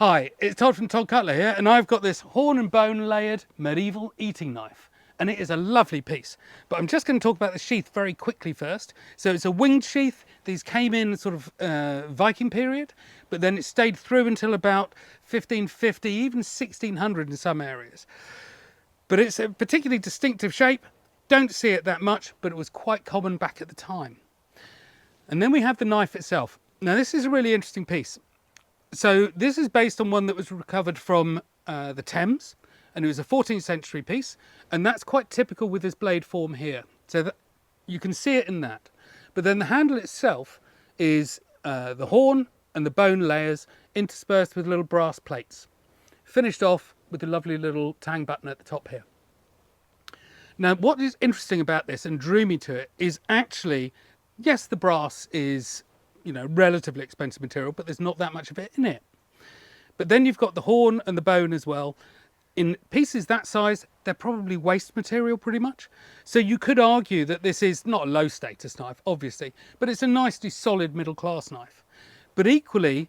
Hi, it's Todd from Todd Cutler here, and I've got this horn and bone layered medieval eating knife. And it is a lovely piece. But I'm just going to talk about the sheath very quickly first. So it's a winged sheath. These came in sort of Viking period, but then it stayed through until about 1550, even 1600 in some areas. But it's a particularly distinctive shape. Don't see it that much, but it was quite common back at the time. And then we have the knife itself. Now this is a really interesting piece. So this is based on one that was recovered from the Thames, and it was a 14th century piece, and that's quite typical with this blade form here. So that you can see it in that. But then the handle itself is the horn and the bone layers interspersed with little brass plates, finished off with a lovely little tang button at the top here. Now what is interesting about this and drew me to it is actually, yes, the brass is relatively expensive material, but there's not that much of it in it. But then you've got the horn and the bone as well. In pieces that size, they're probably waste material pretty much. So you could argue that this is not a low status knife, obviously, but it's a nicely solid middle class knife. But equally,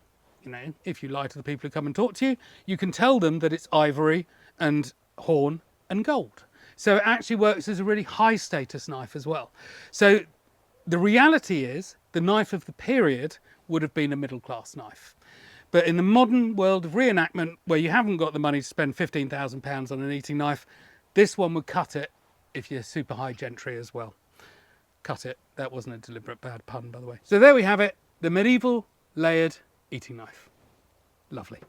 if you lie to the people who come and talk to you, you can tell them that it's ivory and horn and gold. So it actually works as a really high status knife as well. So the reality is the knife of the period would have been a middle class knife. But in the modern world of reenactment, where you haven't got the money to spend £15,000 on an eating knife, this one would cut it if you're super high gentry as well. Cut it. That wasn't a deliberate bad pun, by the way. So there we have it, the medieval layered eating knife. Lovely.